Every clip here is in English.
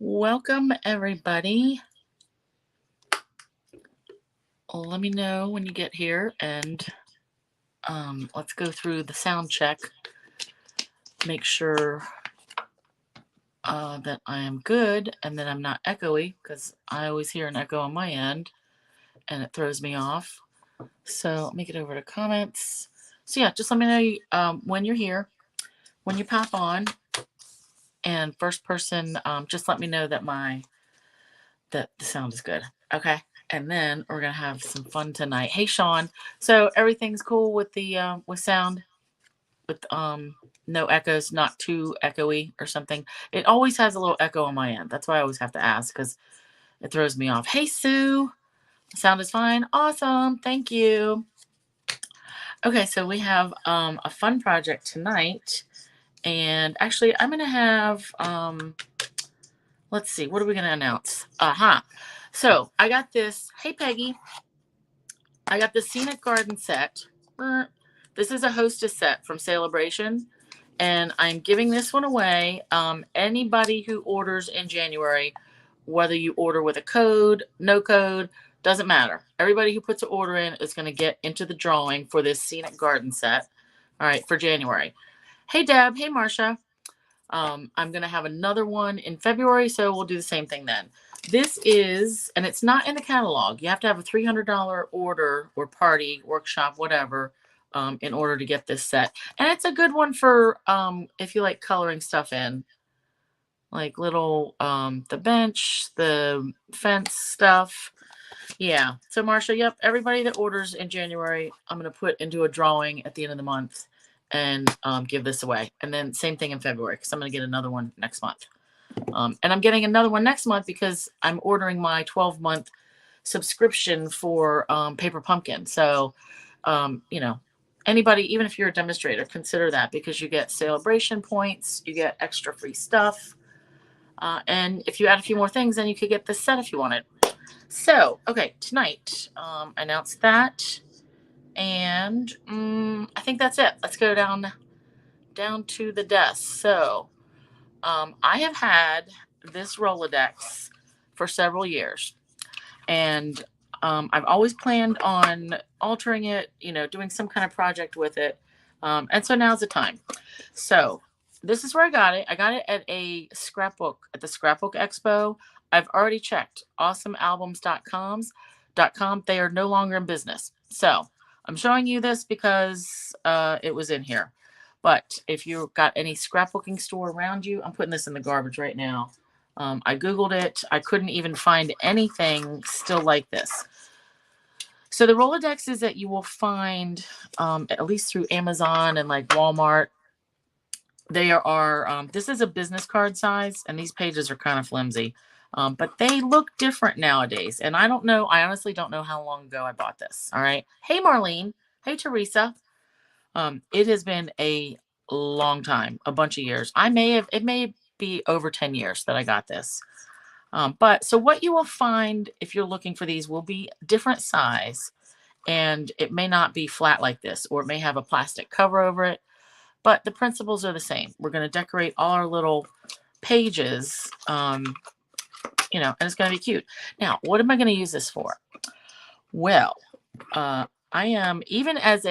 Welcome, everybody. Let me know when you get here, and let's go through the sound check. Make sure that I am good and that I'm not echoey, because I always hear an echo on my end, and it throws me off. So let me get over to comments. So yeah, just let me know when you're here, when you pop on, and first person, just let me know that the sound is good. Okay. And then we're gonna have some fun tonight. Hey Sean. So everything's cool with the with sound? With no echoes, not too echoey or something. It always has a little echo on my end. That's why I always have to ask, because it throws me off. Hey Sue. Sound is fine. Awesome. Thank you. Okay, so we have a fun project tonight. And actually I'm gonna have let's see, what are we gonna announce? So I got this. Hey Peggy. I got the Scenic Garden set. This is a hostess set from Celebration, and I'm giving this one away. Anybody who orders in January, whether you order with a code, no code, doesn't matter. Everybody who puts an order in is going to get into the drawing for this Scenic Garden set. All right, for January. Hey Deb. Hey Marsha. I'm going to have another one in February, so we'll do the same thing then. This is, and it's not in the catalog. You have to have a $300 order or party, workshop, whatever, in order to get this set. And it's a good one for if you like coloring stuff in. Like little, the bench, the fence stuff. Yeah. So Marsha, yep, everybody that orders in January, I'm going to put into a drawing at the end of the month and give this away. And then same thing in February, because I'm going to get another one next month. And I'm getting another one next month because I'm ordering my 12-month subscription for Paper Pumpkin. So, anybody, even if you're a demonstrator, consider that, because you get celebration points, you get extra free stuff. And if you add a few more things, then you could get this set if you wanted. So, okay, tonight, I announced that. And I think that's it. Let's go down to the desk. So, I have had this Rolodex for several years, and I've always planned on altering it, doing some kind of project with it. And so now's the time. So this is where I got it. I got it at a scrapbook, at the Scrapbook Expo. I've already checked awesomealbums.com. They are no longer in business. So I'm showing you this because it was in here. But if you've got any scrapbooking store around you, I'm putting this in the garbage right now. I Googled it. I couldn't even find anything still like this. So the Rolodexes that you will find, at least through Amazon and like Walmart, they are, this is a business card size, and these pages are kind of flimsy. But they look different nowadays. And I don't know, I honestly don't know how long ago I bought this. All right. Hey, Marlene. Hey, Teresa. It has been a long time, a bunch of years. It may be over 10 years that I got this. But so what you will find if you're looking for these will be different size, and it may not be flat like this, or it may have a plastic cover over it, but the principles are the same. We're going to decorate all our little pages, and it's going to be cute. Now, what am I going to use this for? Well, I am, even as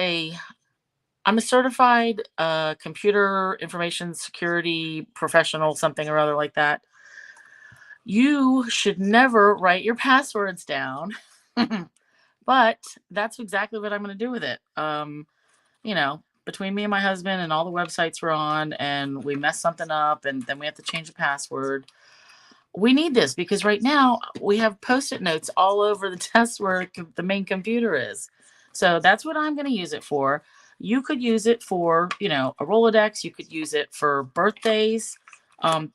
I'm a certified computer information security professional, something or other like that. You should never write your passwords down, but that's exactly what I'm going to do with it. Between me and my husband and all the websites we're on, and we mess something up and then we have to change the password. We need this because right now we have Post-it notes all over the desk where the main computer is. So that's what I'm going to use it for. You could use it for, a Rolodex. You could use it for birthdays.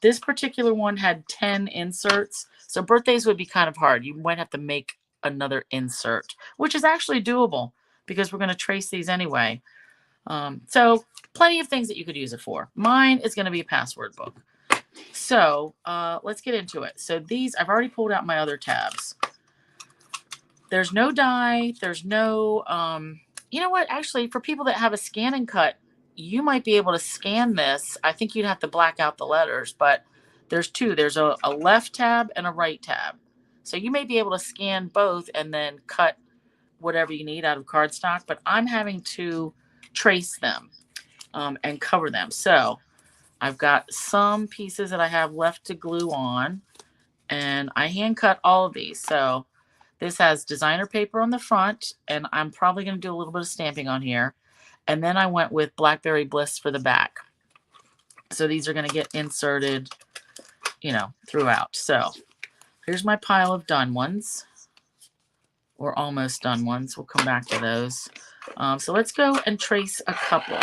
This particular one had 10 inserts. So birthdays would be kind of hard. You might have to make another insert, which is actually doable because we're going to trace these anyway. So plenty of things that you could use it for. Mine is going to be a password book. So let's get into it. So these, I've already pulled out my other tabs. There's no die. There's no, you know what? Actually, for people that have a Scan and Cut, you might be able to scan this. I think you'd have to black out the letters, but There's two. There's a left tab and a right tab. So you may be able to scan both and then cut whatever you need out of cardstock, but I'm having to trace them and cover them. So I've got some pieces that I have left to glue on, and I hand cut all of these. So this has designer paper on the front, and I'm probably going to do a little bit of stamping on here. And then I went with Blackberry Bliss for the back. So these are going to get inserted, you know, throughout. So here's my pile of done ones, or almost done ones. We'll come back to those. So let's go and trace a couple.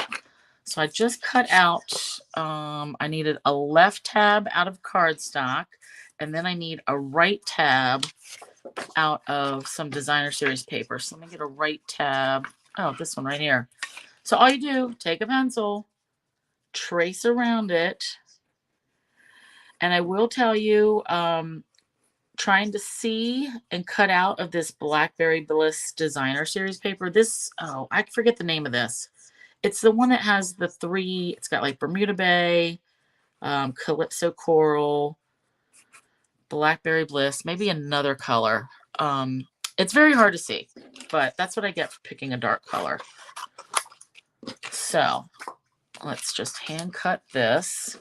So I just cut out, I needed a left tab out of cardstock, and then I need a right tab out of some designer series paper. So let me get a right tab. Oh, this one right here. So all you do, take a pencil, trace around it. And I will tell you, trying to see and cut out of this Blackberry Bliss designer series paper. This, oh, I forget the name of this. It's the one that has the three, it's got like Bermuda Bay, Calypso Coral, Blackberry Bliss, maybe another color. It's very hard to see, but that's what I get for picking a dark color. So let's just hand cut this.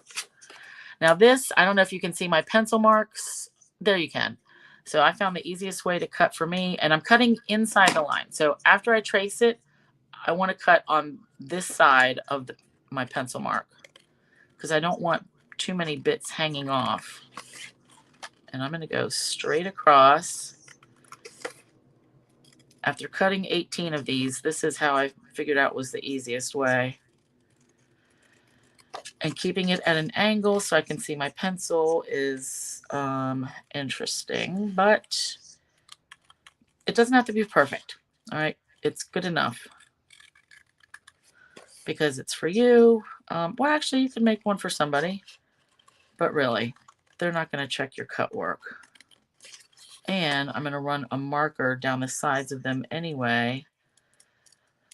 Now this, I don't know if you can see my pencil marks. There you can. So I found the easiest way to cut for me, and I'm cutting inside the line. So after I trace it, I want to cut on this side of my pencil mark because I don't want too many bits hanging off. And I'm going to go straight across. After cutting 18 of these, this is how I figured out was the easiest way. And keeping it at an angle so I can see my pencil is interesting, but it doesn't have to be perfect. All right, it's good enough because it's for you. Well, actually, you can make one for somebody, but really, they're not going to check your cut work. And I'm going to run a marker down the sides of them anyway,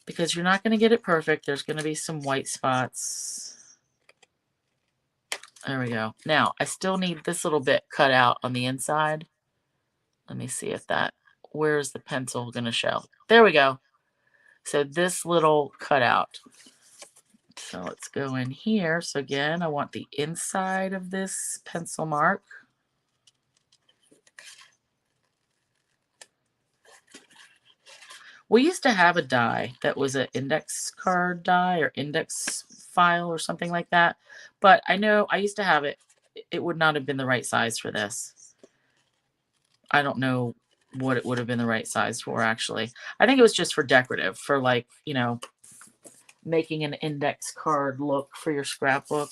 because you're not going to get it perfect. There's going to be some white spots. There we go. Now, I still need this little bit cut out on the inside. Let me see if that, where's the pencil going to show? There we go. So this little cutout. So let's go in here. So again, I want the inside of this pencil mark. We used to have a die that was an index card die or index file or something like that. But I know I used to have it. It would not have been the right size for this. I don't know what it would have been the right size for, actually. I think it was just for decorative, for like, you know, making an index card look for your scrapbook.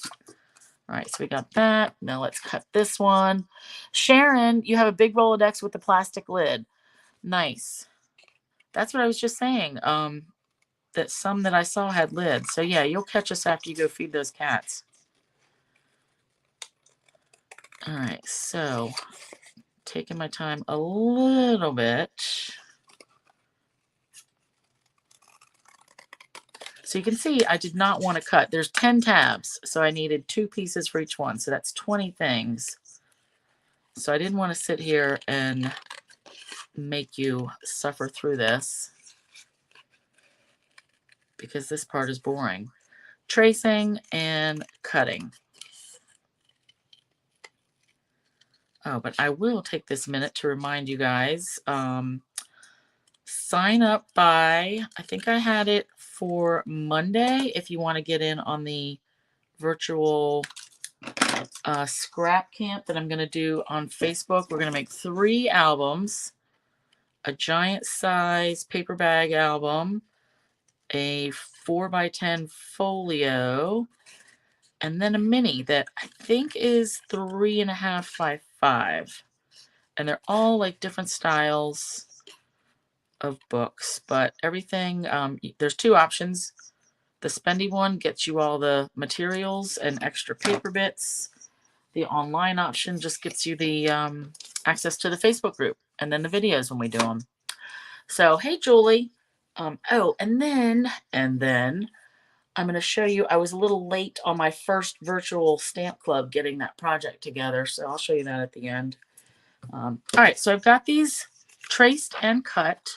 All right, so we got that. Now let's cut this one. Sharon, you have a big Rolodex with the plastic lid. Nice. That's what I was just saying. That some that I saw had lids. So yeah, you'll catch us after you go feed those cats. All right, so taking my time a little bit. So you can see I did not want to cut. There's 10 tabs, so I needed 2 pieces for each one. So that's 20 things. So I didn't want to sit here and make you suffer through this because this part is boring. Tracing and cutting. Oh, but I will take this minute to remind you guys, sign up by, I think I had it for Monday, if you want to get in on the virtual scrap camp that I'm going to do on Facebook. We're going to make 3 albums, a giant size paper bag album, a 4x10 folio, and then a mini that I think is 3.5 by 5. And they're all like different styles of books, but everything, there's 2 options. The spendy one gets you all the materials and extra paper bits. The online option just gets you the access to the Facebook group and then the videos when we do them. So, hey, Julie. Oh, and then I'm going to show you, I was a little late on my first virtual stamp club getting that project together, so I'll show you that at the end. All right, so I've got these traced and cut,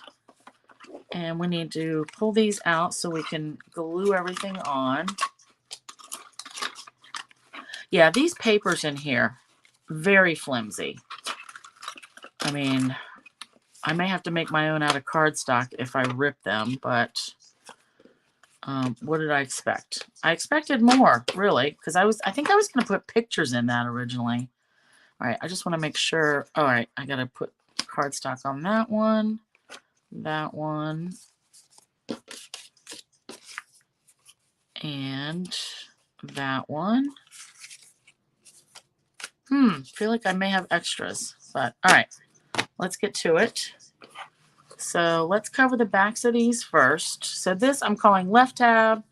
and we need to pull these out so we can glue everything on. Yeah, these papers in here, very flimsy. I mean, I may have to make my own out of cardstock if I rip them, but what did I expect? I expected more, really, because I think I was going to put pictures in that originally. All right, I just want to make sure. All right, I got to put cardstock on that one, and that one. Feel like I may have extras, but all right, let's get to it. So let's cover the backs of these first. So this I'm calling left tab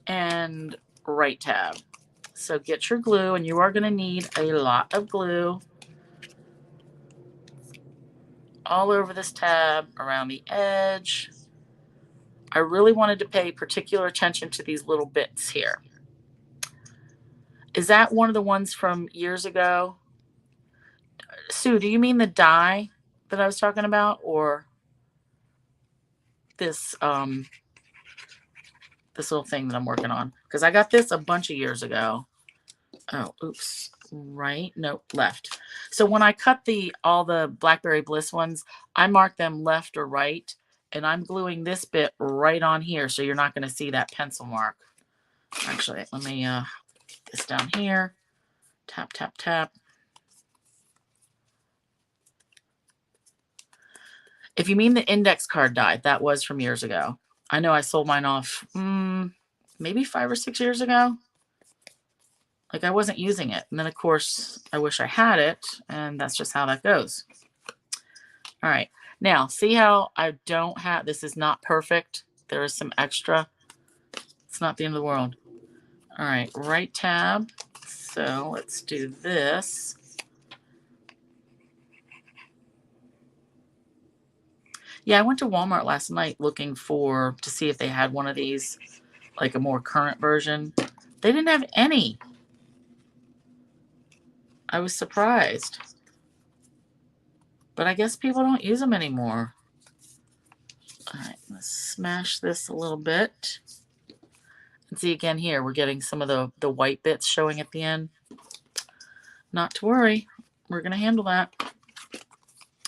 and right tab. So get your glue, and you are going to need a lot of glue all over this tab, around the edge. I really wanted to pay particular attention to these little bits here. Is that one of the ones from years ago? Sue, do you mean the die that I was talking about, or this this little thing that I'm working on? Because I got this a bunch of years ago. Oh, oops. Right, no, left. So when I cut all the Blackberry Bliss ones, I mark them left or right, and I'm gluing this bit right on here, so you're not going to see that pencil mark. Actually, let me get this down here. Tap, tap, tap. If you mean the index card die, that was from years ago. I know I sold mine off maybe 5 or 6 years ago. Like, I wasn't using it. And then, of course, I wish I had it, and that's just how that goes. All right. Now, see how I don't have, this is not perfect. There is some extra. It's not the end of the world. All right, right tab. So let's do this. Yeah, I went to Walmart last night looking to see if they had one of these, like a more current version. They didn't have any. I was surprised. But I guess people don't use them anymore. All right, let's smash this a little bit. And see again here, we're getting some of the white bits showing at the end. Not to worry, we're going to handle that.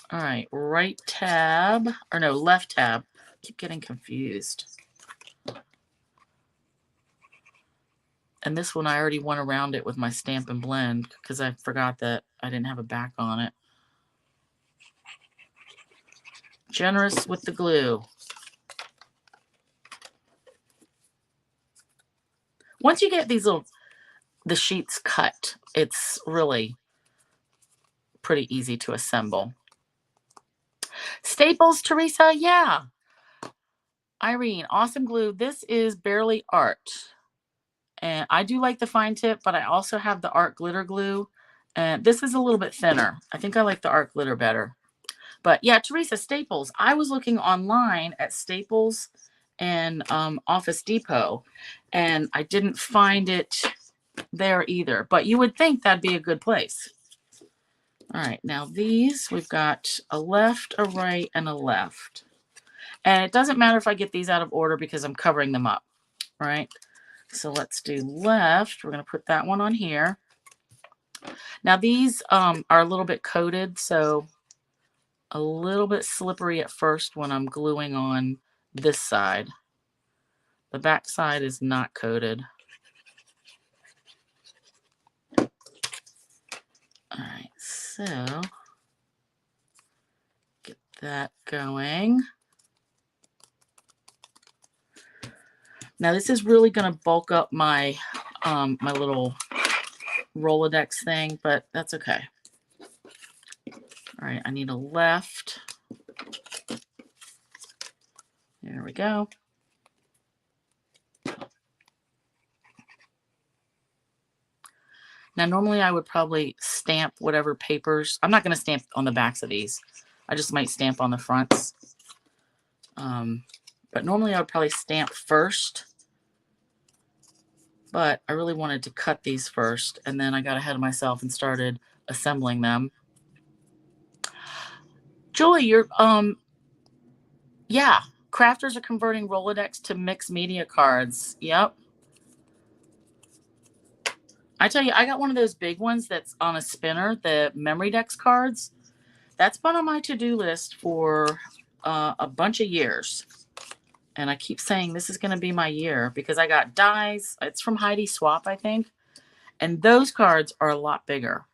All right, right tab, or no, left tab. Keep getting confused. And this one I already went around it with my stamp and blend because I forgot that I didn't have a back on it. Generous with the glue. Once you get the sheets cut, it's really pretty easy to assemble. Staples, Teresa, yeah. Irene, awesome glue. This is Barely Art. And I do like the fine tip, but I also have the art glitter glue. And this is a little bit thinner. I think I like the art glitter better. But yeah, Teresa, Staples. I was looking online at Staples and Office Depot, and I didn't find it there either. But you would think that'd be a good place. All right, now these, we've got a left, a right, and a left. And it doesn't matter if I get these out of order because I'm covering them up, right? So let's do left. We're going to put that one on here. Now these are a little bit coated, so a little bit slippery at first when I'm gluing on this side. The back side is not coated. All right, so get that going. Now this is really going to bulk up my my little Rolodex thing, but that's okay. All right, I need a left. There we go. Now, normally I would probably stamp whatever papers. I'm not going to stamp on the backs of these. I just might stamp on the fronts. But normally I would probably stamp first but I really wanted to cut these first, and then I got ahead of myself and started assembling them. Julie, you're, yeah, crafters are converting Rolodex to mixed media cards. Yep. I tell you, I got one of those big ones that's on a spinner, the memory Dex cards. That's been on my to-do list for a bunch of years. And I keep saying this is going to be my year because I got dies. It's from Heidi Swap, I think. And those cards are a lot bigger.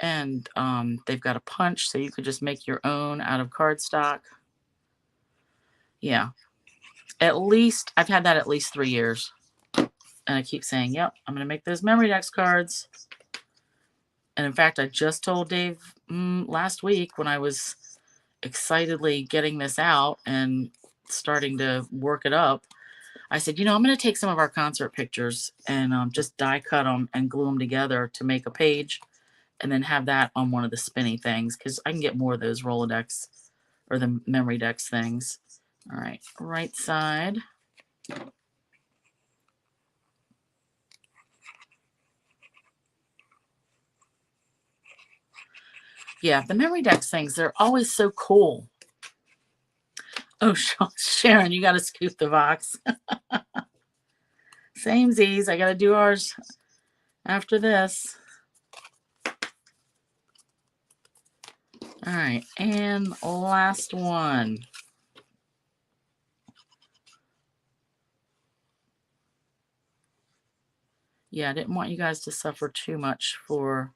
And they've got a punch, so you could just make your own out of cardstock. Yeah. At least, I've had that at least 3 years. And I keep saying, yep, I'm going to make those memory Dex cards. And in fact, I just told Dave last week when I was excitedly getting this out and starting to work it up, I said, you know, I'm going to take some of our concert pictures and just die cut them and glue them together to make a page and then have that on one of the spinny things because I can get more of those Rolodex or the memory Dex things. All right, right side. Yeah, the memory Dex things, they're always so cool. Oh, Sharon, you got to scoop the box. Same Z's. I got to do ours after this. All right, and last one. Yeah, I didn't want you guys to suffer too much for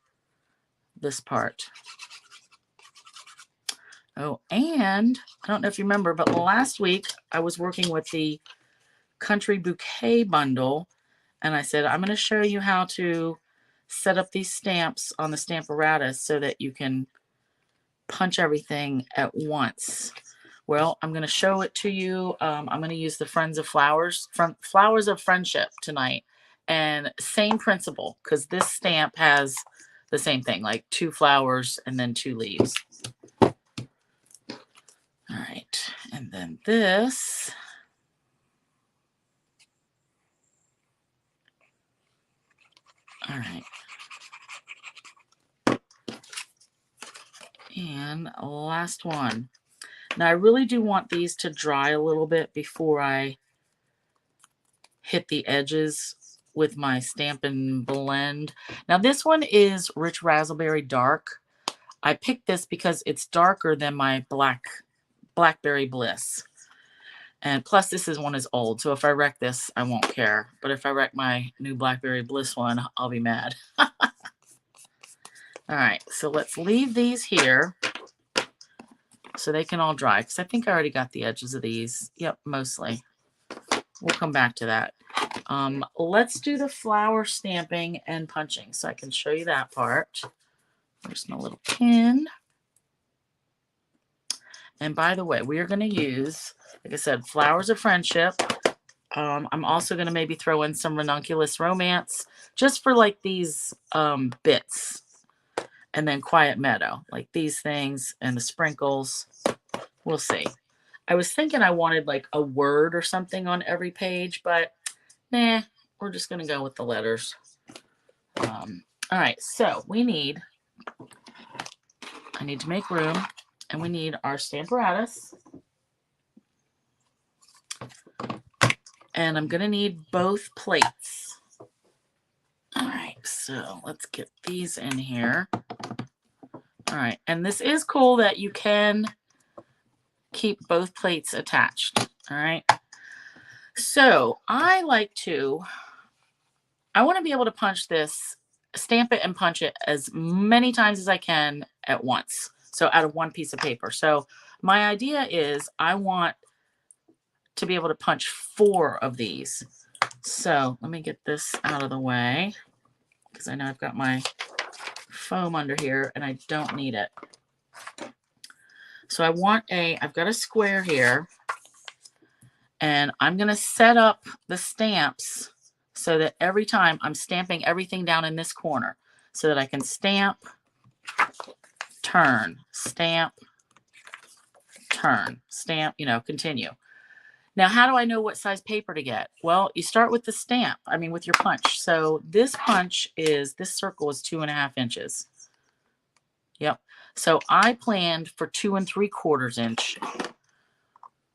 this part. Oh, and I don't know if you remember, but last week I was working with the Country Bouquet bundle, and I said, I'm going to show you how to set up these stamps on the Stamparatus so that you can punch everything at once. Well, I'm going to show it to you. I'm going to use the Friends of Flowers, from Flowers of Friendship tonight. And same principle, because this stamp has the same thing, like 2 flowers and then 2 leaves. All right, and then this. All right. And last one. Now I really do want these to dry a little bit before I hit the edges with my Stampin' Blend. Now this one is Rich Raspberry Dark. I picked this because it's darker than my Blackberry Bliss. And plus this one is old, so if I wreck this, I won't care. But if I wreck my new Blackberry Bliss one, I'll be mad. All right, so let's leave these here so they can all dry, because I think I already got the edges of these. Yep, mostly. We'll come back to that. Let's do the flower stamping and punching so I can show you that part. There's my little pin. And by the way, we are going to use, like I said, Flowers of Friendship. I'm also going to maybe throw in some Ranunculus Romance just for like these bits. And then Quiet Meadow, like these things and the sprinkles. We'll see. I was thinking I wanted like a word or something on every page, but nah, we're just going to go with the letters. All right, so I need to make room, and we need our Stamparatus. And I'm going to need both plates. All right, so let's get these in here. All right, and this is cool that you can keep both plates attached. All right. So I want to be able to punch this, stamp it and punch it as many times as I can at once. So out of one piece of paper. So my idea is I want to be able to punch 4 of these. So let me get this out of the way because I know I've got my foam under here and I don't need it. So I've got a square here, and I'm going to set up the stamps so that every time I'm stamping everything down in this corner so that I can stamp, turn, stamp, turn, stamp, continue. Now, how do I know what size paper to get? Well, you start with the stamp, with your punch. So this circle is 2.5 inches. Yep. So I planned for 2 3/4 inch,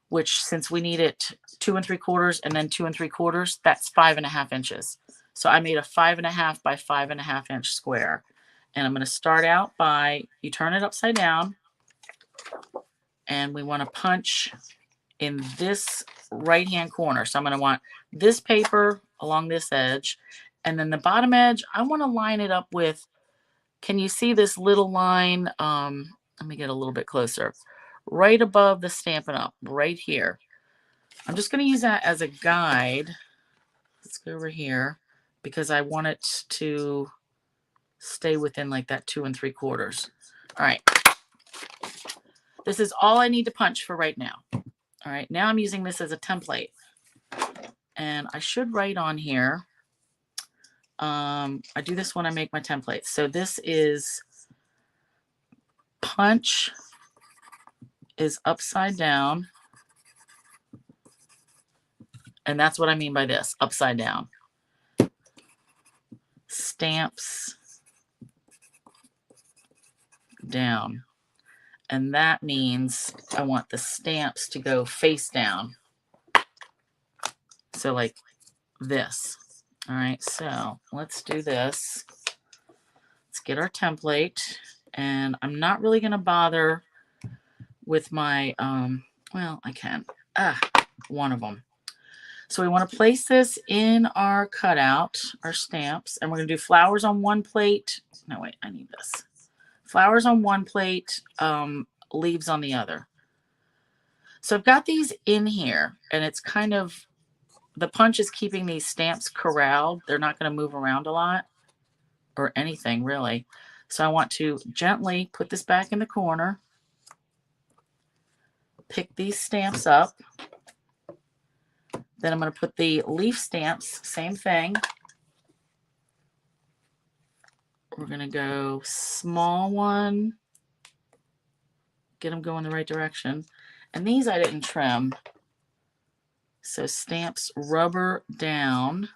which since we need it 2 3/4 and then 2 3/4, that's 5.5 inches. So I made a 5.5 by 5.5 inch square. And I'm going to start out by, you turn it upside down, and we want to punch in this right hand corner. So I'm going to want this paper along this edge, and then the bottom edge, I want to line it up with, can you see this little line? Let me get a little bit closer. Right above the Stampin' Up, right here. I'm just going to use that as a guide. Let's go over here because I want it to stay within like that 2 3/4. All right. This is all I need to punch for right now. All right, now I'm using this as a template. And I should write on here. I do this when I make my templates. So this is punch is upside down. And that's what I mean by this, upside down. Stamps down. And that means I want the stamps to go face down. So like this. All right, so let's do this. Let's get our template. And I'm not really going to bother with my, well, I can. One of them. So we want to place this in our cutout, our stamps, and we're going to do flowers on one plate. No, wait, I need this. Flowers on one plate, leaves on the other. So I've got these in here, and it's kind of, the punch is keeping these stamps corralled. They're not going to move around a lot or anything really. So I want to gently put this back in the corner, pick these stamps up. Then I'm going to put the leaf stamps, same thing. We're going to go small one, get them going the right direction. And these I didn't trim. So stamps rubber down.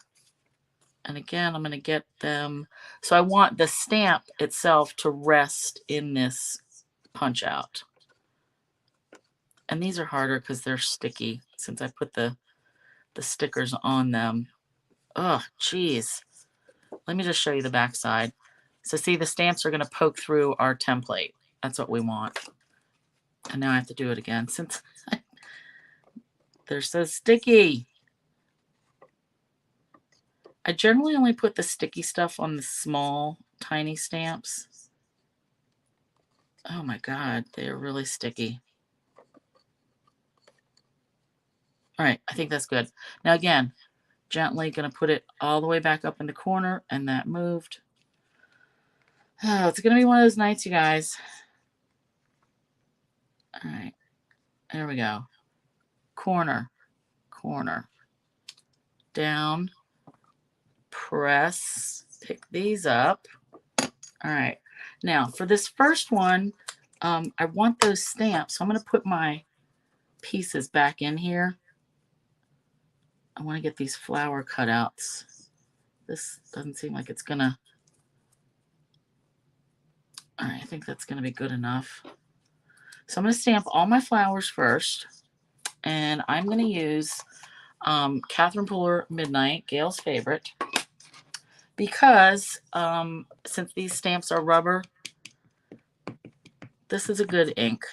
And again, I'm going to get them. So I want the stamp itself to rest in this punch out. And these are harder because they're sticky since I put the stickers on them. Oh, geez. Let me just show you the back side. So see, the stamps are going to poke through our template. That's what we want. And now I have to do it again since they're so sticky. I generally only put the sticky stuff on the small, tiny stamps. Oh my God, they're really sticky. All right, I think that's good. Now again, gently going to put it all the way back up in the corner, and that moved. Oh, it's going to be one of those nights, you guys. All right, there we go. Corner, corner, down, press, pick these up. All right, now for this first one, I want those stamps. So I'm going to put my pieces back in here. I want to get these flower cutouts. This doesn't seem like it's going to. All right, I think that's going to be good enough. So I'm going to stamp all my flowers first. And I'm going to use Catherine Pooler Midnight, Gail's favorite. Because since these stamps are rubber, this is a good ink.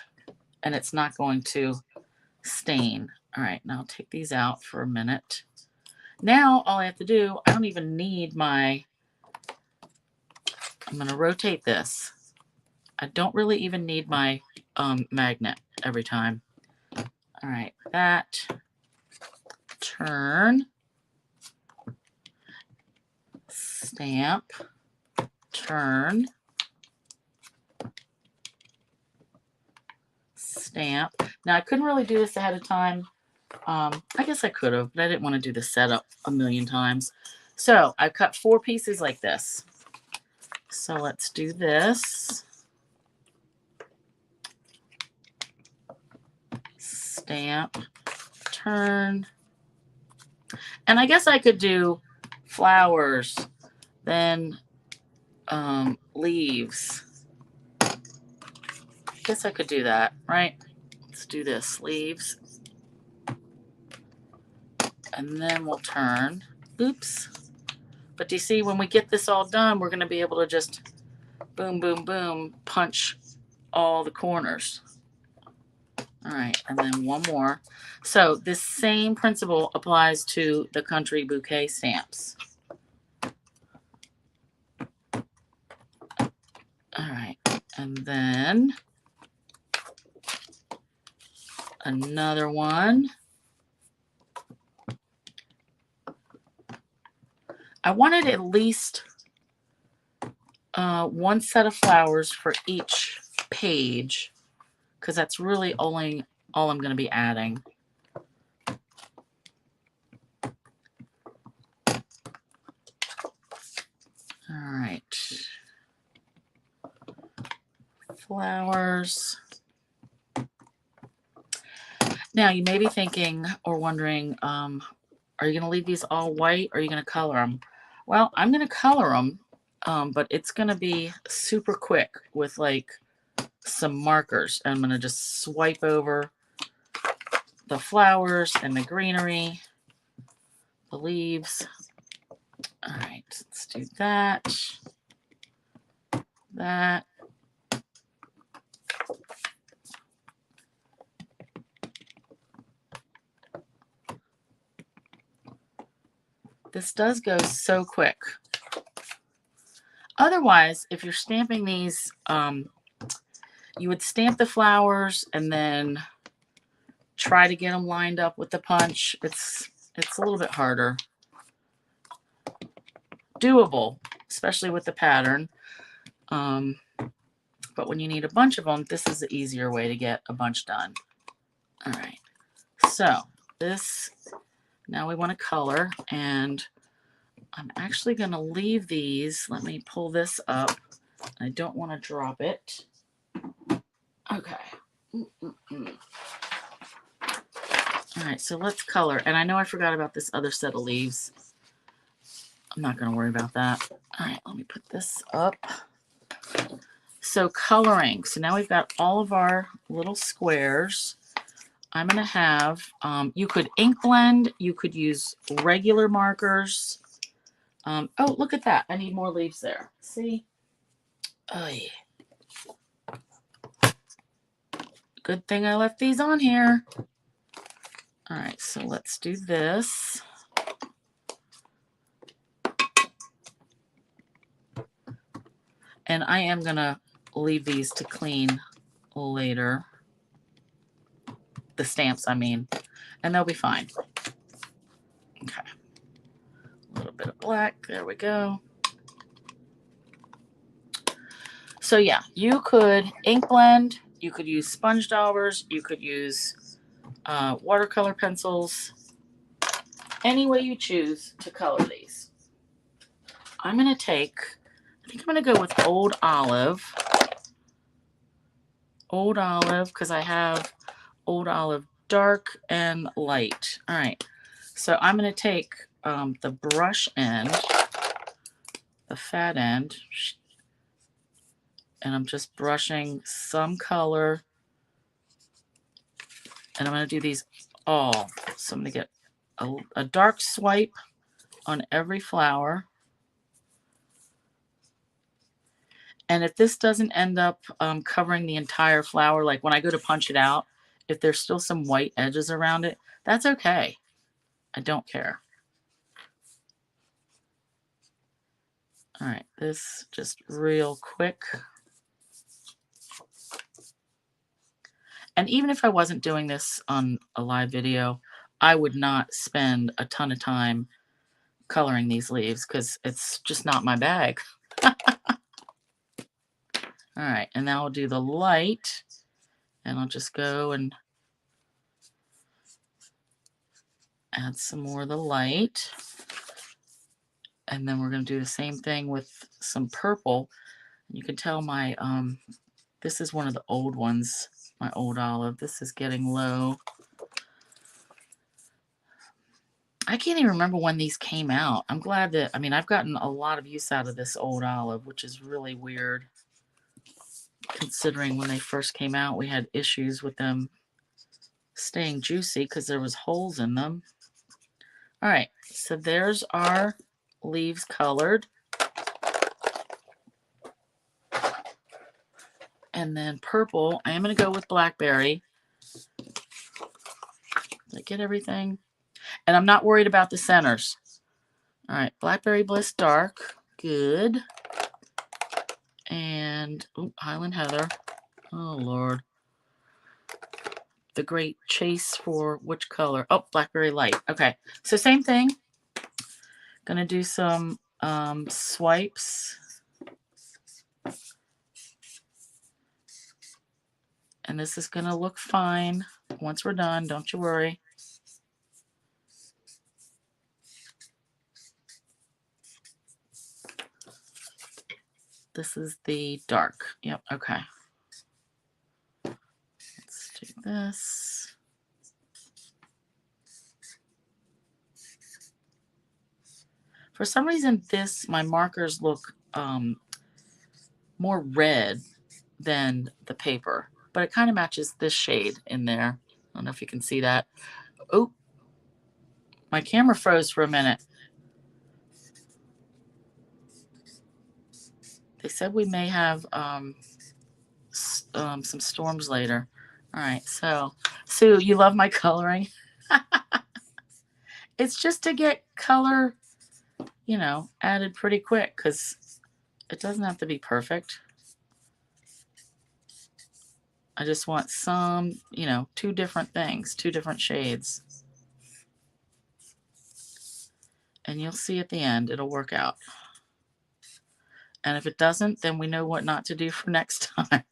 And it's not going to stain. All right, now I'll take these out for a minute. Now all I have to do, I don't even need my, I'm going to rotate this. I don't really even need my magnet every time. All right, that, turn, stamp, turn, stamp. Now I couldn't really do this ahead of time. I guess I could have, but I didn't want to do the setup a million times. So I've cut 4 pieces like this. So let's do this. Stamp, turn. And I guess I could do flowers, then leaves. I guess I could do that, right? Let's do this, leaves. And then we'll turn. Oops. But do you see, when we get this all done, we're going to be able to just boom, boom, boom, punch all the corners. All right, and then one more. So this same principle applies to the country bouquet stamps. All right, and then another one. I wanted at least one set of flowers for each page, because that's really only all I'm going to be adding. All right. Flowers. Now you may be thinking or wondering, are you going to leave these all white or are you going to color them? Well, I'm going to color them, but it's going to be super quick with like some markers. I'm going to just swipe over the flowers and the greenery, the leaves. All right, let's do that. That. This does go so quick. Otherwise, if you're stamping these, you would stamp the flowers and then try to get them lined up with the punch. It's a little bit harder. Doable, especially with the pattern. But when you need a bunch of them, this is the easier way to get a bunch done. All right. So this, now we want to color, and I'm actually going to leave these. Let me pull this up. I don't want to drop it. Okay. All right, so let's color. And I know I forgot about this other set of leaves. I'm not going to worry about that. All right, let me put this up. So coloring. So now we've got all of our little squares. I'm going to have, you could ink blend. You could use regular markers. Oh, look at that. I need more leaves there. See? Oh, yeah. Good thing I left these on here. All right, so let's do this. And I am going to leave these to clean later. The stamps, I mean. And they'll be fine. Okay. A little bit of black. There we go. So yeah, you could ink blend. You could use sponge daubers. You could use watercolor pencils. Any way you choose to color these. I'm going to take, I think I'm going to go with Old Olive. Old Olive, because I have Old Olive dark and light. All right. So I'm going to take the brush end, the fat end, and I'm just brushing some color. And I'm going to do these all. So I'm going to get a dark swipe on every flower. And if this doesn't end up covering the entire flower, like when I go to punch it out, if there's still some white edges around it, that's okay. I don't care. All right, this just real quick. And even if I wasn't doing this on a live video, I would not spend a ton of time coloring these leaves because it's just not my bag. All right, and now I'll do the light, and I'll just go and add some more of the light. And then we're going to do the same thing with some purple. You can tell my, this is one of the old ones, my Old Olive. This is getting low. I can't even remember when these came out. I'm glad that, I mean, I've gotten a lot of use out of this old olive, which is really weird. Considering when they first came out, we had issues with them staying juicy because there was holes in them. All right, so there's our leaves colored. And then purple, I am going to go with blackberry. Did I get everything? And I'm not worried about the centers. All right, Blackberry Bliss Dark, good. And Highland Heather, oh Lord. The Great Chase for which color? Oh, Blackberry Light. Okay, so same thing. Gonna do some swipes. And this is gonna look fine once we're done, don't you worry. This is the dark. Yep, okay. Let's do this. For some reason, my markers look more red than the paper, but it kind of matches this shade in there. I don't know if you can see that. Oh, my camera froze for a minute. They said we may have some storms later. All right, so Sue, you love my coloring. It's just to get color, you know, added pretty quick because it doesn't have to be perfect. I just want some, you know, 2 different things, 2 different shades. And you'll see at the end, it'll work out. And if it doesn't, then we know what not to do for next time.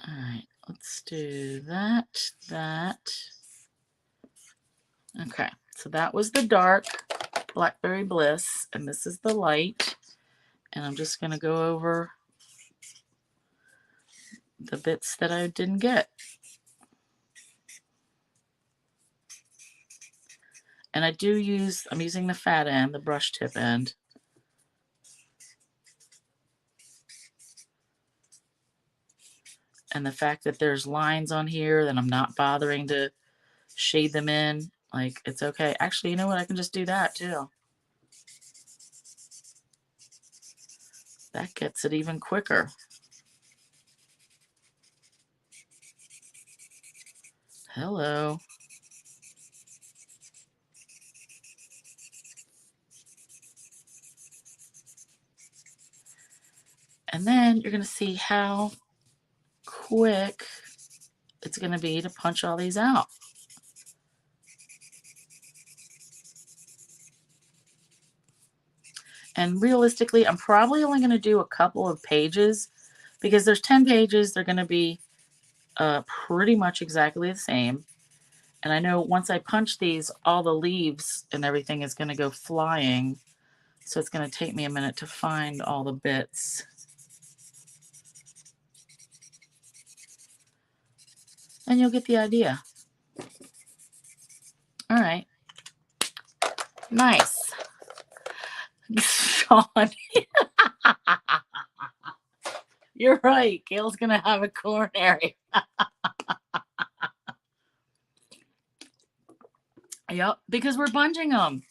All right, let's do that. Okay, so that was the dark Blackberry Bliss, and this is the light. And I'm just going to go over the bits that I didn't get. And I'm using the fat end, the brush tip end. And the fact that there's lines on here that I'm not bothering to shade them in, like, it's okay. Actually, you know what? I can just do that too. That gets it even quicker. Hello. And then you're going to see how quick it's going to be to punch all these out. And realistically, I'm probably only going to do a couple of pages because there's 10 pages. They're going to be pretty much exactly the same. And I know once I punch these, all the leaves and everything is going to go flying. So it's going to take me a minute to find all the bits. And you'll get the idea. All right. Nice. Sean. You're right. Gail's going to have a coronary. Yep, because we're bunging them.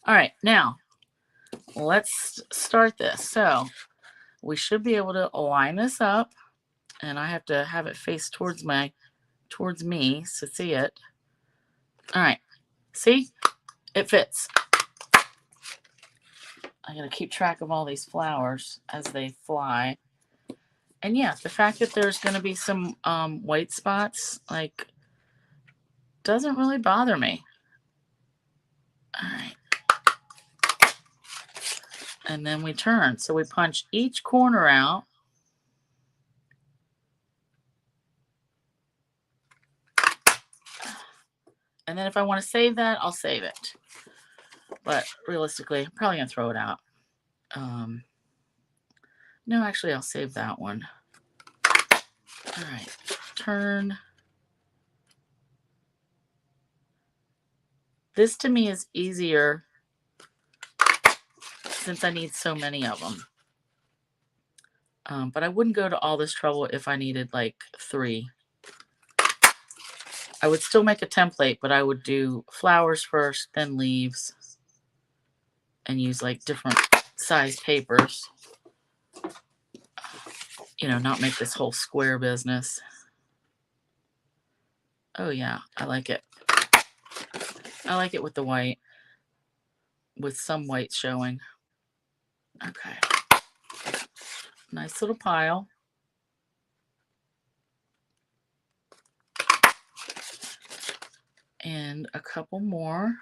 All right, now let's start this. So we should be able to line this up, and I have to have it face towards me to see it. All right, see? It fits. I gotta keep track of all these flowers as they fly. And yeah, the fact that there's gonna be some white spots, like, doesn't really bother me. All right. And then we turn. So we punch each corner out. And then if I want to save that, I'll save it. But realistically, I'm probably going to throw it out. No, actually, I'll save that one. All right, turn. This to me is easier since I need so many of them. But I wouldn't go to all this trouble if I needed like 3. I would still make a template, but I would do flowers first, then leaves, and use like different size papers. You know, not make this whole square business. Oh yeah, I like it. I like it with the white, with some white showing. Okay. Nice little pile. And a couple more.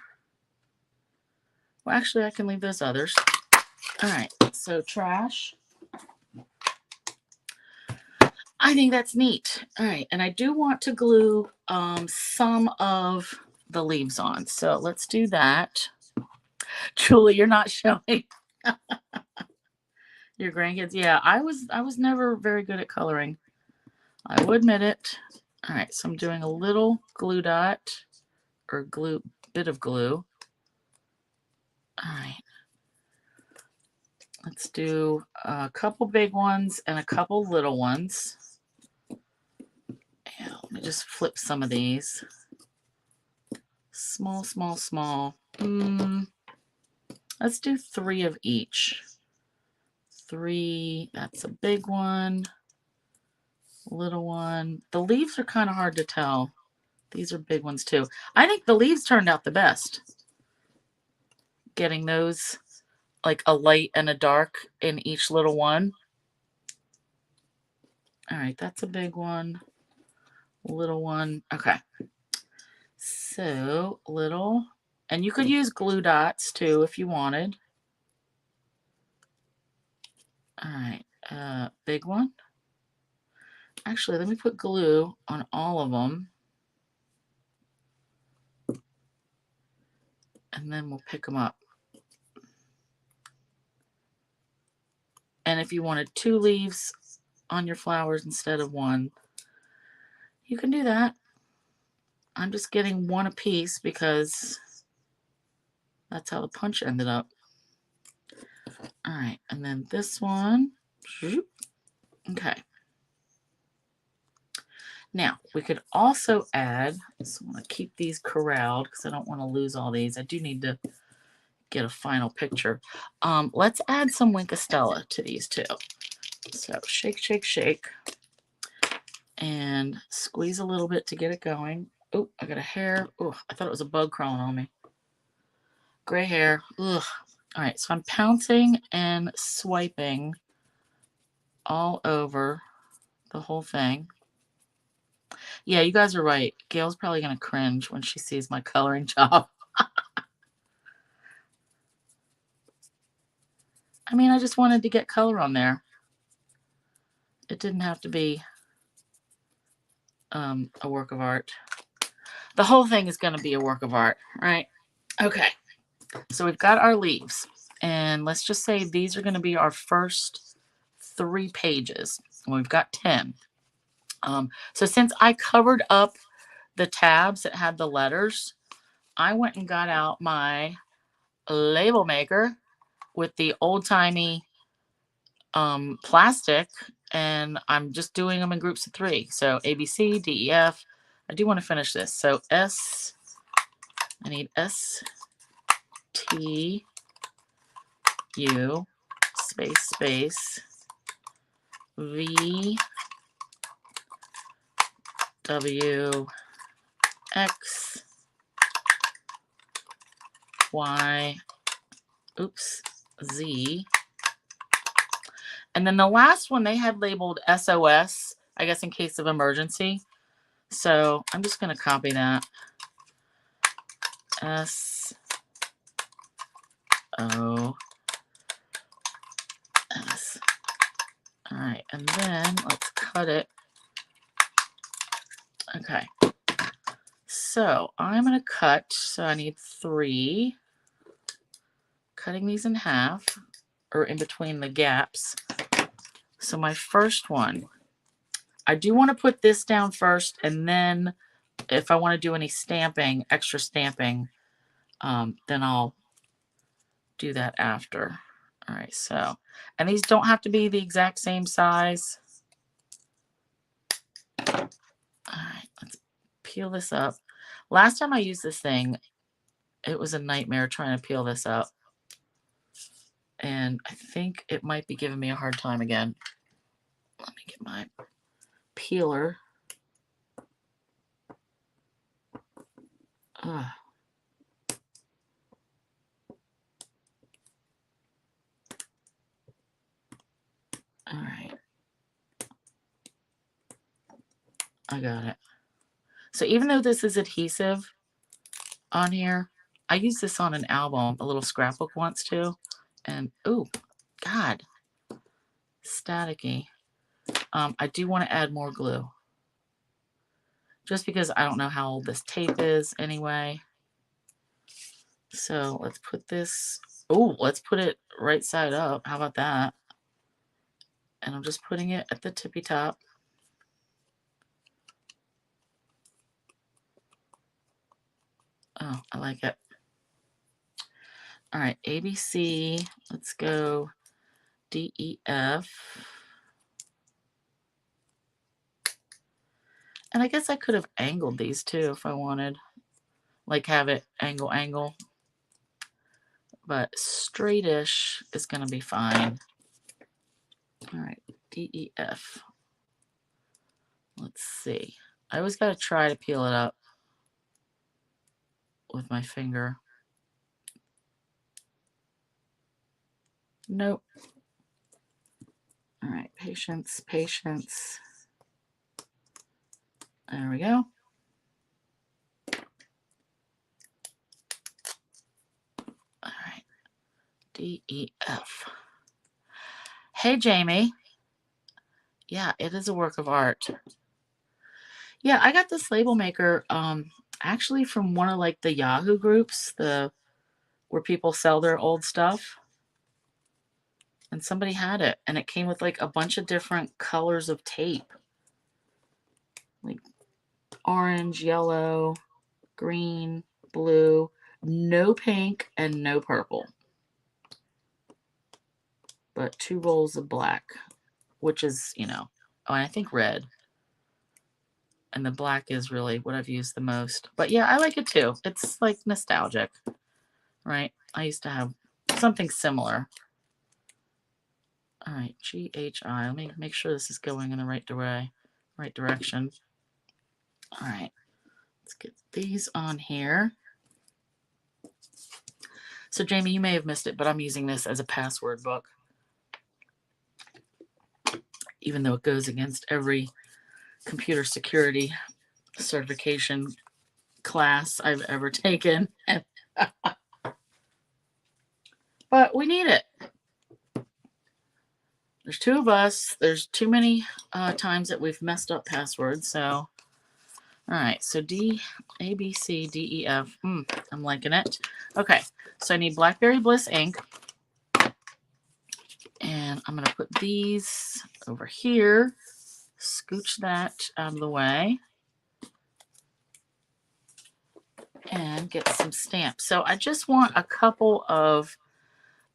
Well, actually, I can leave those others. All right, so trash. I think that's neat. All right, and I do want to glue some of the leaves on. So let's do that. Julie, you're not showing your grandkids. Yeah, I was never very good at coloring. I will admit it. All right, so I'm doing a little glue dot or bit of glue. All right. Let's do a couple big ones and a couple little ones. And let me just flip some of these. Small, small, small. Let's do 3 of each. 3, that's a big one. Little one. The leaves are kind of hard to tell. These are big ones too. I think the leaves turned out the best. Getting those like a light and a dark in each little one. All right, that's a big one. Little one. Okay. So little, and you could use glue dots too if you wanted. All right, big one. Actually, let me put glue on all of them. And then we'll pick them up. And if you wanted 2 leaves on your flowers instead of 1, you can do that. I'm just getting 1 a piece because that's how the punch ended up. All right, and then this one. Okay. Now, we could also add, so I want to keep these corralled because I don't want to lose all these. I do need to get a final picture. Let's add some Winkostella to these too. So shake, shake, shake. And squeeze a little bit to get it going. Oh, I got a hair. Oh, I thought it was a bug crawling on me. Gray hair. Ugh. All right, so I'm pouncing and swiping all over the whole thing. Yeah, you guys are right. Gail's probably going to cringe when she sees my coloring job. I mean, I just wanted to get color on there. It didn't have to be a work of art. The whole thing is going to be a work of art, right? Okay, so we've got our leaves. And let's just say these are going to be our first 3 pages. We've got 10. So since I covered up the tabs that had the letters, I went and got out my label maker with the old-timey plastic, and I'm just doing them in groups of 3. So A, B, C, D, E, F. I do want to finish this. So S, I need S, T, U, space, space, V, W, X, Y, oops, Z. And then the last one they had labeled SOS, I guess in case of emergency. So I'm just going to copy that. S, O, S. All right, and then let's cut it. Okay. So I'm going to cut, so I need 3. Cutting these in half, or in between the gaps. So my first one I do want to put this down first, and then if I want to do any stamping, extra stamping, then I'll do that after. All right, so, and these don't have to be the exact same size. All right, let's peel this up. Last time I used this thing, it was a nightmare trying to peel this up. And I think it might be giving me a hard time again. Let me get my peeler. Ugh. All right. I got it. So even though this is adhesive on here, I used this on an album, a little scrapbook once too. And, oh, God, staticky. I do want to add more glue. Just because I don't know how old this tape is anyway. So let's put this, oh, let's put it right side up. How about that? And I'm just putting it at the tippy top. Oh, I like it. All right, ABC. Let's go DEF. And I guess I could have angled these too if I wanted. Like have it angle. But straightish is going to be fine. All right, DEF. Let's see. I always got to try to peel it up with my finger. Nope. All right, patience. There we go. All right, DEF. Hey, Jamie. Yeah, it is a work of art. Yeah, I got this label maker actually from one of like the Yahoo groups, where people sell their old stuff. And somebody had it, and it came with like a bunch of different colors of tape. Like orange, yellow, green, blue, no pink, and no purple. But 2 rolls of black, which is, you know, oh, and I think red. And the black is really what I've used the most. But yeah, I like it too. It's like nostalgic, right? I used to have something similar. All right, GHI. Let me make sure this is going in the right direction. All right, let's get these on here. So Jamie, you may have missed it, but I'm using this as a password book. Even though it goes against every computer security certification class I've ever taken. But we need it. There's 2 of us. There's too many times that we've messed up passwords. So, all right. So A, B, C, D, E, F. I'm liking it. Okay. So I need Blackberry Bliss ink. And I'm going to put these over here. Scooch that out of the way. And get some stamps. So I just want a couple of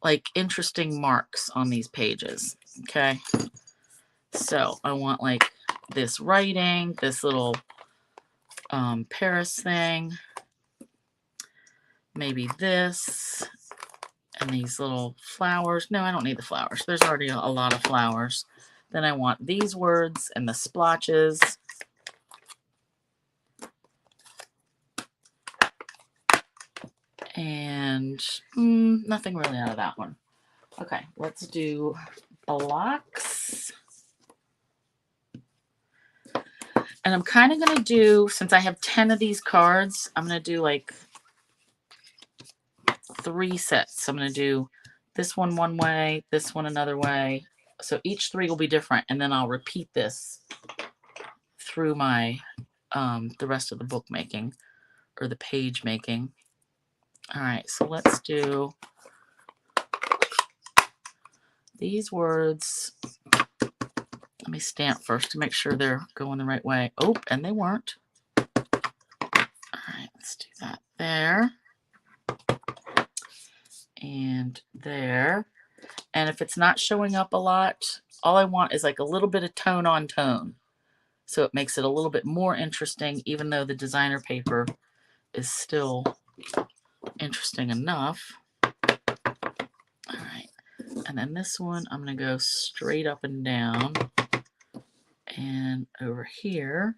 like interesting marks on these pages. Okay. So I want like this writing, this little Paris thing, maybe this, and these little flowers. No, I don't need the flowers. There's already a lot of flowers. Then I want these words and the splotches. And nothing really out of that one. Okay, let's do blocks. And I'm kind of going to do, since I have 10 of these cards, I'm going to do like 3 sets. So I'm going to do this one way, this one another way. So each 3 will be different. And then I'll repeat this through my, the rest of the book making or the page making. All right, so let's do these words. Let me stamp first to make sure they're going the right way. Oh, and they weren't. All right, let's do that there. And there. And if it's not showing up a lot, all I want is like a little bit of tone on tone. So it makes it a little bit more interesting, even though the designer paper is still interesting enough. All right. And then this one, I'm going to go straight up and down. And over here.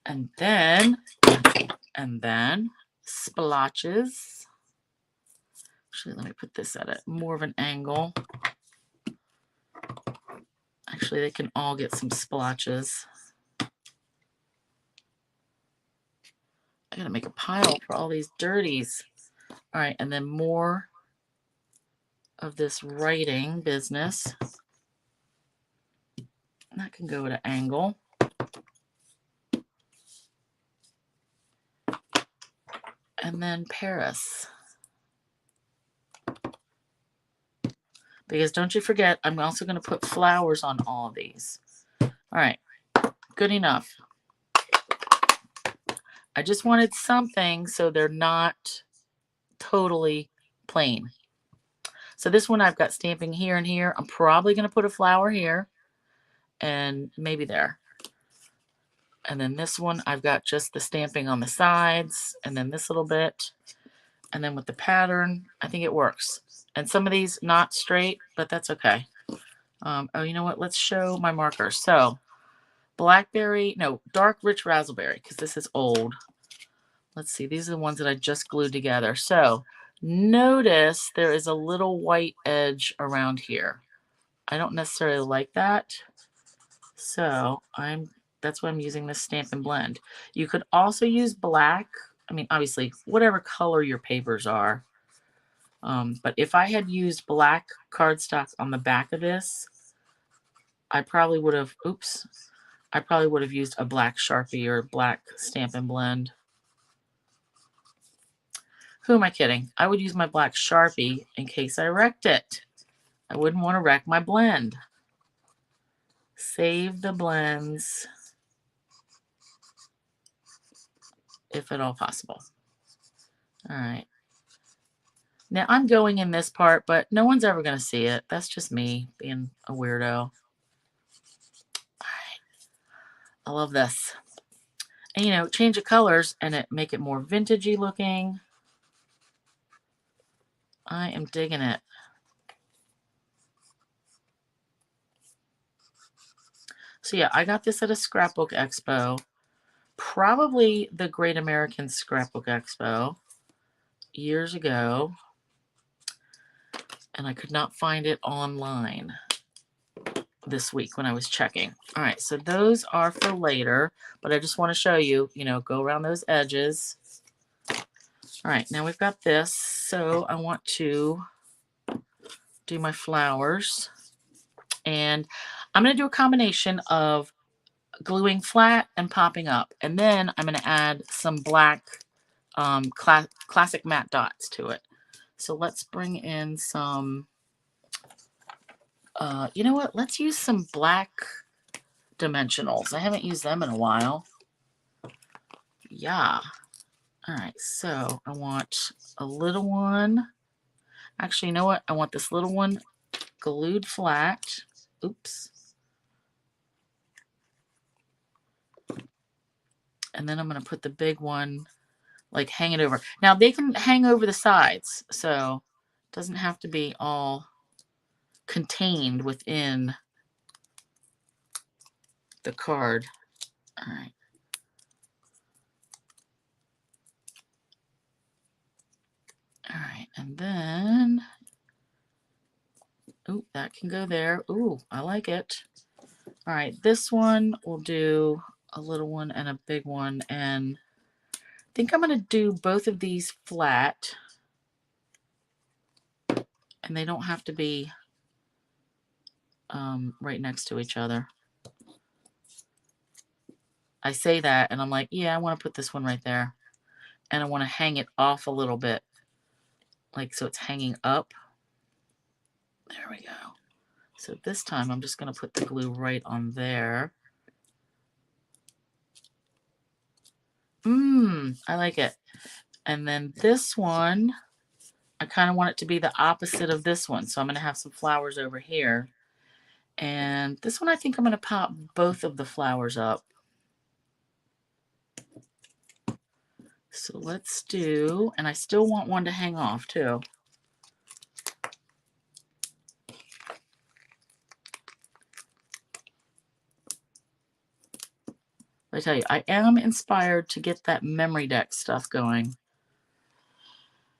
And then splotches. Actually, let me put this at more of an angle. Actually, they can all get some splotches. I gotta make a pile for all these dirties. All right, and then more of this writing business. And that can go at an angle. And then Paris. Because don't you forget, I'm also going to put flowers on all of these. All right, good enough. I just wanted something so they're not totally plain. So this one I've got stamping here and here. I'm probably going to put a flower here and maybe there. And then this one I've got just the stamping on the sides and then this little bit. And then with the pattern, I think it works. And some of these not straight, but that's okay. Oh, you know what? Let's show my markers. So blackberry, no, dark rich raspberry, because this is old. Let's see. These are the ones that I just glued together. So notice there is a little white edge around here. I don't necessarily like that. So that's why I'm using this Stamp and Blend. You could also use black. I mean, obviously, whatever color your papers are. But if I had used black cardstock on the back of this, I probably would have, I probably would have used a black Sharpie or black Stamp and Blend. Who am I kidding? I would use my black Sharpie in case I wrecked it. I wouldn't want to wreck my blend. Save the blends if at all possible. All right. Now I'm going in this part, but no one's ever going to see it. That's just me being a weirdo. All right. I love this. And, you know, change the colors and make it more vintagey looking. I am digging it. So yeah, I got this at a scrapbook expo. Probably the Great American Scrapbook Expo years ago. And I could not find it online this week when I was checking. All right, so those are for later, but I just want to show you, you know, go around those edges. All right, now we've got this. So I want to do my flowers. And I'm going to do a combination of gluing flat and popping up. And then I'm going to add some black classic matte dots to it. So let's bring in some, you know what? Let's use some black dimensionals. I haven't used them in a while. Yeah. All right, so I want a little one. Actually, you know what? I want this little one glued flat. Oops. And then I'm going to put the big one, like, hang it over. Now, they can hang over the sides, so it doesn't have to be all contained within the card. All right. All right, and then, ooh, that can go there. Ooh, I like it. All right, this one we'll do a little one and a big one, and I think I'm going to do both of these flat, and they don't have to be right next to each other. I say that, and I'm like, yeah, I want to put this one right there, and I want to hang it off a little bit, like so it's hanging up. There we go. So this time I'm just going to put the glue right on there. I like it. And then this one, I kind of want it to be the opposite of this one. So I'm going to have some flowers over here. And this one, I think I'm going to pop both of the flowers up. So let's do, and I still want one to hang off too. I tell you, I am inspired to get that memory deck stuff going.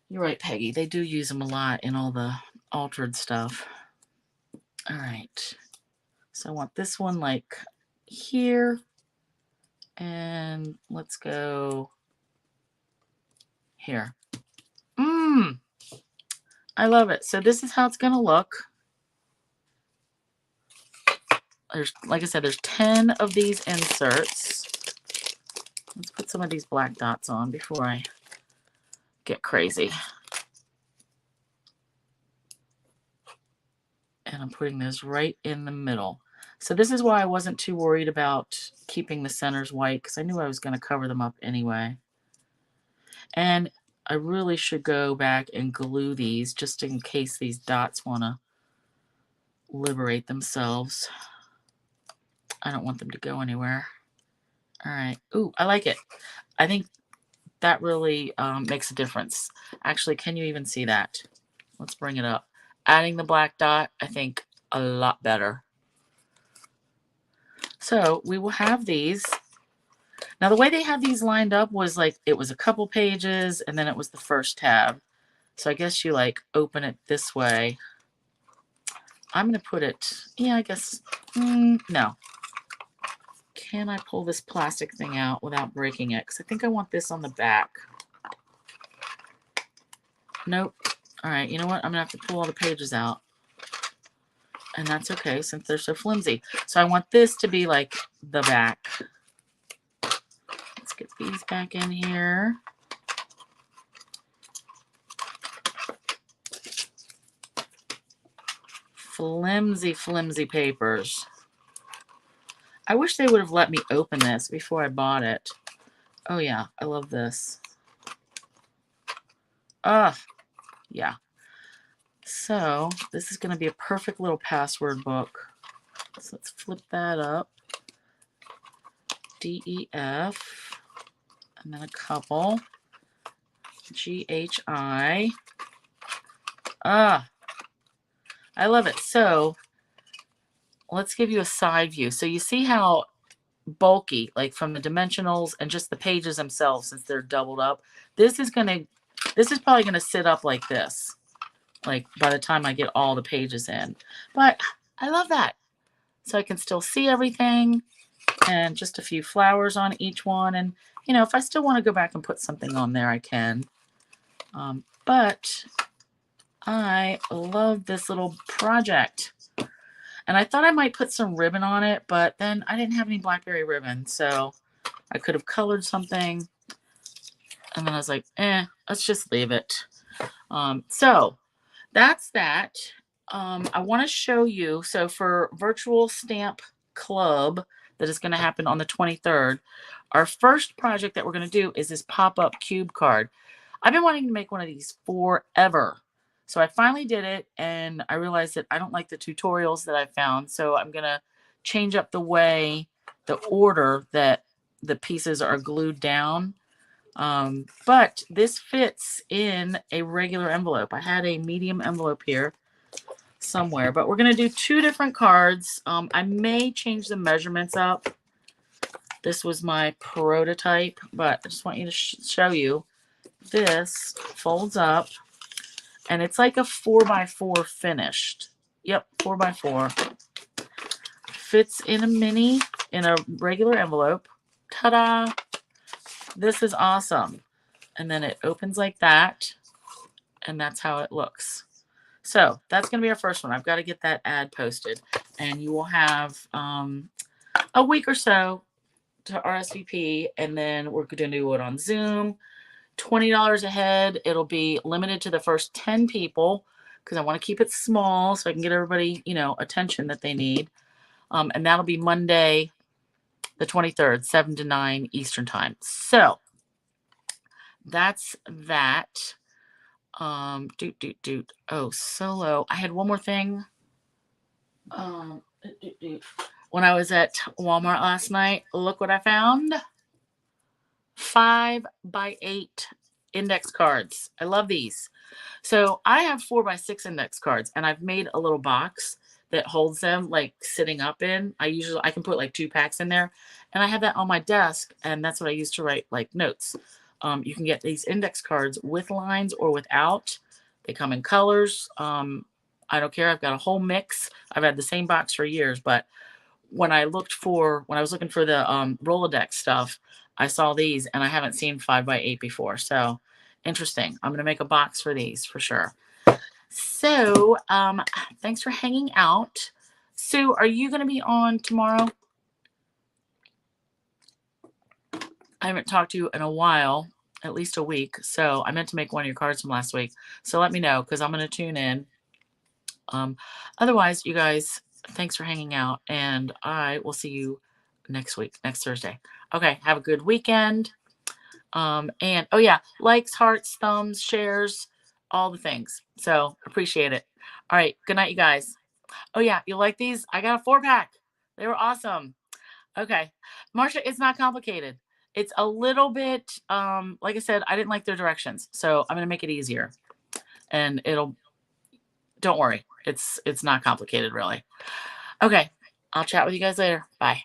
You're right, Peggy. They do use them a lot in all the altered stuff. All right. So I want this one like here. And let's go here. I love it. So this is how it's going to look. There's, like I said, there's 10 of these inserts. Let's put some of these black dots on before I get crazy. And I'm putting those right in the middle. So this is why I wasn't too worried about keeping the centers white, because I knew I was going to cover them up anyway. And I really should go back and glue these just in case these dots want to liberate themselves. I don't want them to go anywhere. All right. Ooh, I like it. I think that really makes a difference. Actually, can you even see that? Let's bring it up. Adding the black dot, I think, a lot better. So we will have these. Now, the way they had these lined up was like it was a couple pages and then it was the first tab. So I guess you like open it this way. I'm going to put it, yeah, I guess, no. Can I pull this plastic thing out without breaking it? Because I think I want this on the back. Nope. All right, you know what? I'm going to have to pull all the pages out. And that's okay since they're so flimsy. So I want this to be like the back. Let's get these back in here. Flimsy, flimsy papers. I wish they would have let me open this before I bought it. Oh yeah, I love this. Yeah. So this is going to be a perfect little password book. So let's flip that up. DEF. And then a couple. GHI. I love it. So let's give you a side view. So you see how bulky, like from the dimensionals and just the pages themselves, since they're doubled up. This is probably going to sit up like this, like by the time I get all the pages in. But I love that. So I can still see everything, and just a few flowers on each one. And, you know, if I still want to go back and put something on there, I can. But I love this little project. And I thought I might put some ribbon on it, but then I didn't have any blackberry ribbon. So I could have colored something. And then I was like, let's just leave it. So that's that. I want to show you. So for Virtual Stamp Club, that is going to happen on the 23rd, our first project that we're going to do is this pop-up cube card. I've been wanting to make one of these forever. So I finally did it, and I realized that I don't like the tutorials that I found. So I'm going to change up the way, the order that the pieces are glued down. But this fits in a regular envelope. I had a medium envelope here somewhere, but we're going to do two different cards. I may change the measurements up. This was my prototype, but I just want you to show you. This folds up, and it's like a 4x4 finished. Yep, 4x4. Fits in a mini, in a regular envelope. Ta-da! This is awesome. And then it opens like that, and that's how it looks. So that's going to be our first one. I've got to get that ad posted, and you will have a week or so to RSVP, and then we're going to do it on Zoom. $20 a head. It'll be limited to the first 10 people. because I want to keep it small so I can get everybody, attention that they need. And that'll be Monday, the 23rd, 7 to 9 Eastern time. So that's that. Oh, solo. I had one more thing. When I was at Walmart last night, look what I found. 5x8 index cards. I love these. So I have 4x6 index cards, and I've made a little box that holds them like sitting up in. I can put like 2 packs in there, and I have that on my desk, and that's what I use to write like notes. You can get these index cards with lines or without. They come in colors. I don't care. I've got a whole mix. I've had the same box for years, but when I was looking for the Rolodex stuff, I saw these, and I haven't seen 5x8 before. So interesting. I'm going to make a box for these for sure. So thanks for hanging out. Sue, are you going to be on tomorrow? I haven't talked to you in a while, at least a week. So I meant to make one of your cards from last week. So let me know, because I'm going to tune in. Otherwise, you guys, thanks for hanging out, and I will see you next week, next Thursday. Okay, have a good weekend. And oh yeah, likes, hearts, thumbs, shares, all the things. So appreciate it. All right, good night, you guys. Oh yeah, you like these? I got a 4-pack. They were awesome. Okay, Marsha, it's not complicated. It's a little bit, like I said, I didn't like their directions, so I'm gonna make it easier, and don't worry, it's not complicated really. Okay, I'll chat with you guys later. Bye.